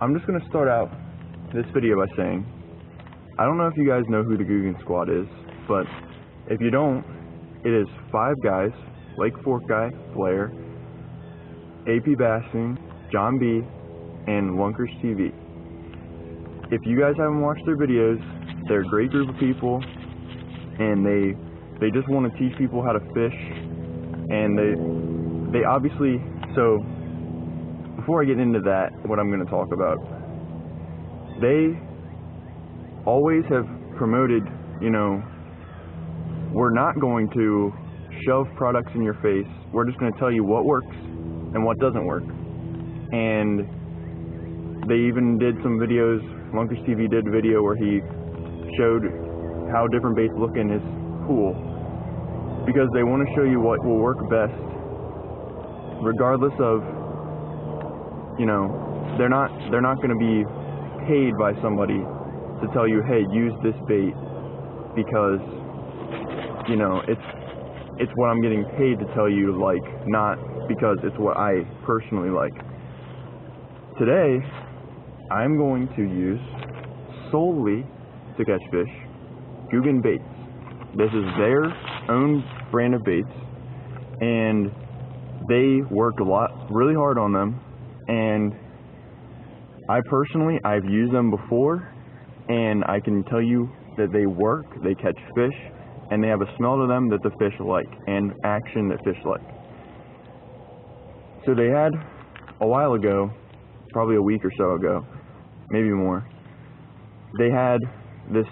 I'm just going to start out this video by saying, I don't know if you guys know who the Googan Squad is, but if you don't, it is 5 guys, Lake Fork Guy, Blair, AP Bassing, John B, and Lunkers TV. If you guys haven't watched their videos, they're a great group of people, and they just want to teach people how to fish, and they obviously, so before I get into that, what I'm going to talk about, they always have promoted, you know, we're not going to shove products in your face, we're just going to tell you what works and what doesn't work. And they even did some videos, Lunkers TV did a video where he showed how different baits look in his pool, because they want to show you what will work best, regardless of, you know, they're not going to be paid by somebody to tell you, hey, use this bait because, you know, it's what I'm getting paid to tell you, like, not because it's what I personally like. Today, I'm going to use solely to catch fish Googan Baits. This is their own brand of baits, and they work really hard on them. And I've used them before, and I can tell you that they work, they catch fish, and they have a smell to them that the fish like, and action that fish like. So they had, a while ago, probably a week or so ago, maybe more, they had this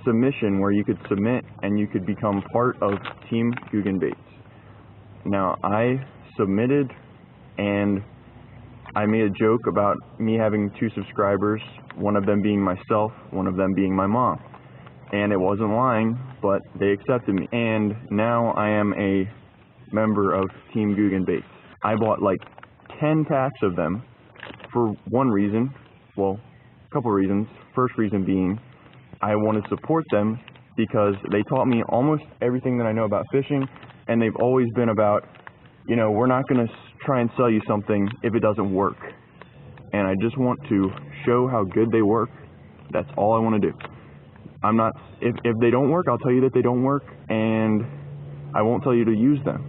submission where you could submit and you could become part of Team Googan Baits. Now, I submitted, and I made a joke about me having 2 subscribers, one of them being myself, one of them being my mom. And it wasn't lying, but they accepted me. And now I am a member of Team Googan Baits. I bought like 10 packs of them for one reason, well, a couple reasons. First reason being, I want to support them because they taught me almost everything that I know about fishing, and they've always been about, you know, we're not going to try and sell you something if it doesn't work. And I just want to show how good they work. That's all I want to do. I'm not, if they don't work, I'll tell you that they don't work, and I won't tell you to use them.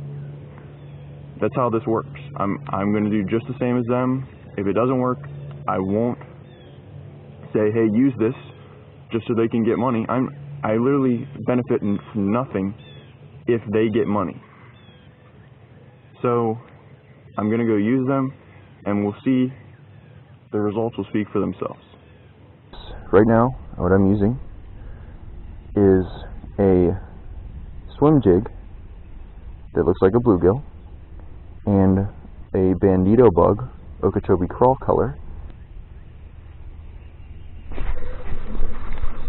That's how this works. I'm going to do just the same as them. If it doesn't work, I won't say, hey, use this, just so they can get money. I literally benefit from nothing if they get money. So I'm going to go use them, and we'll see. The results will speak for themselves. Right now, what I'm using is a swim jig that looks like a bluegill and a bandito bug, Okeechobee crawl color.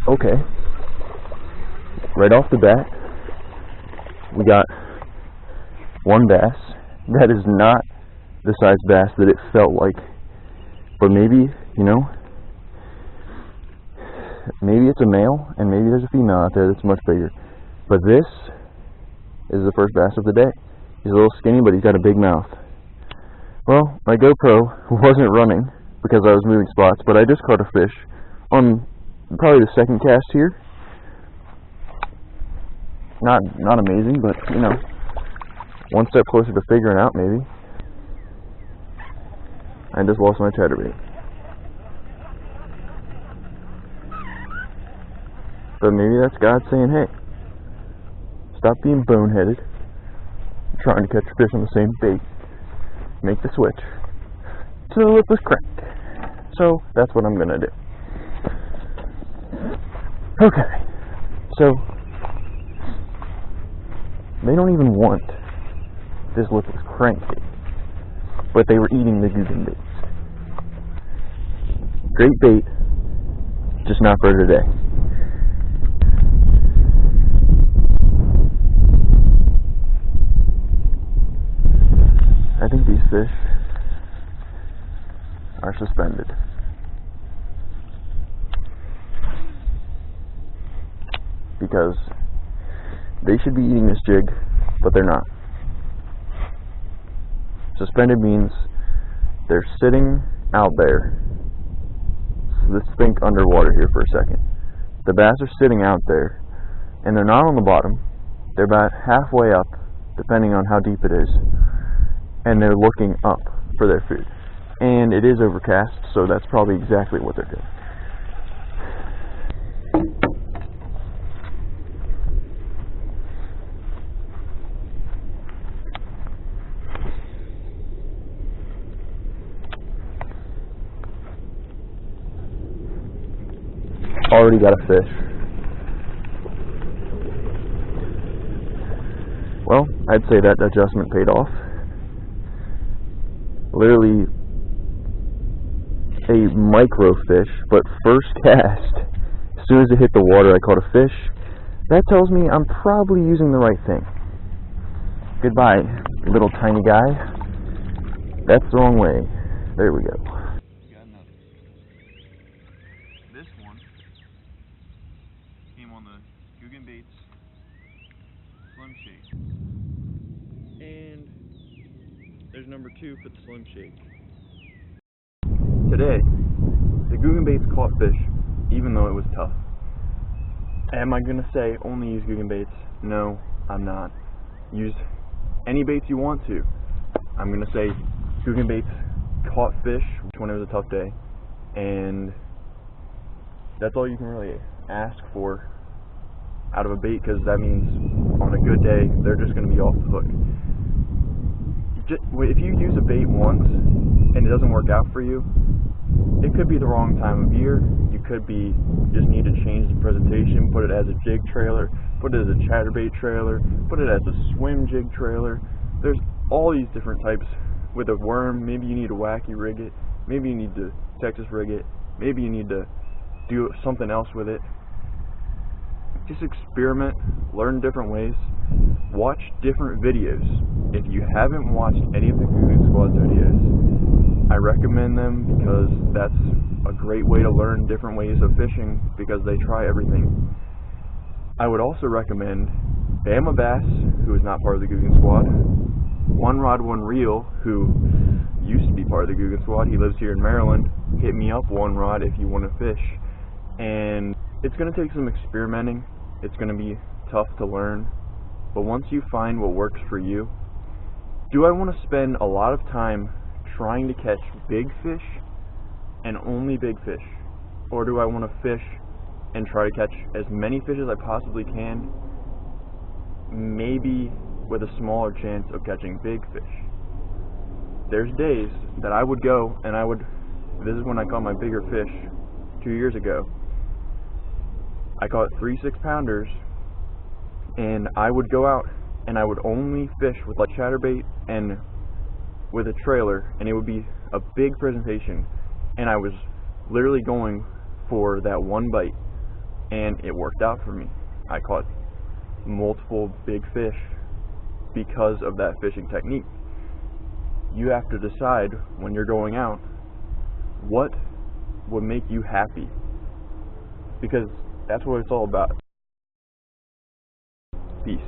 Okay, right off the bat, we got one bass. That is not the size bass that it felt like, but maybe, you know, maybe it's a male, and maybe there's a female out there that's much bigger. But this is the first bass of the day. He's a little skinny, but he's got a big mouth. Well, my GoPro wasn't running because I was moving spots, but I just caught a fish on probably the second cast here. Not amazing, but, you know, one step closer to figuring out, maybe. I just lost my chatterbait. But maybe that's God saying, hey, stop being boneheaded, trying to catch fish on the same bait, make the switch to the lipless crank. So that's what I'm going to do. Okay, so they don't even want this lipless crankbait, but they were eating the Googan Baits. Great bait, just not for today. I think these fish are suspended. Because they should be eating this jig, but they're not. Suspended means they're sitting out there let's think underwater here for a second. The bass are sitting out there, and they're not on the bottom. They're about halfway up, depending on how deep it is, and they're looking up for their food. And it is overcast, so that's probably exactly what they're doing. Already got a fish. Well, I'd say that adjustment paid off. Literally a micro fish, but first cast, as soon as it hit the water I caught a fish. That tells me I'm probably using the right thing. Goodbye, little tiny guy. That's the wrong way. There we go. Got another. This one came on the Googan Baits Slim Shake. And there's number 2 for the Slim Shake. Today, the Googan Baits caught fish, even though it was tough. Am I going to say only use Googan Baits? No, I'm not. Use any baits you want to. I'm going to say Googan Baits caught fish when it was a tough day, and that's all you can really ask for out of a bait, because that means on a good day, they're just going to be off the hook. If you use a bait once and it doesn't work out for you, it could be the wrong time of year. You could be just need to change the presentation, put it as a jig trailer, put it as a chatterbait trailer, put it as a swim jig trailer. There's all these different types. With a worm, maybe you need to wacky rig it, maybe you need to Texas rig it, maybe you need to do something else with it. Just experiment, learn different ways, watch different videos. If you haven't watched any of the Googan Squad videos, I recommend them because that's a great way to learn different ways of fishing, because they try everything. I would also recommend Bama Bass, who is not part of the Googan Squad, One Rod One Reel, who used to be part of the Googan Squad. He lives here in Maryland. Hit me up, One Rod, if you want to fish. And it's going to take some experimenting. It's going to be tough to learn. But once you find what works for you, do I want to spend a lot of time trying to catch big fish and only big fish? Or do I want to fish and try to catch as many fish as I possibly can, maybe with a smaller chance of catching big fish? There's days that I would go and this is when I caught my bigger fish 2 years ago. I caught 3 6-pounders, and I would go out and I would only fish with like chatterbait and with a trailer, and it would be a big presentation, and I was literally going for that one bite, and it worked out for me. I caught multiple big fish because of that fishing technique. You have to decide when you're going out what would make you happy, because that's what it's all about. Peace.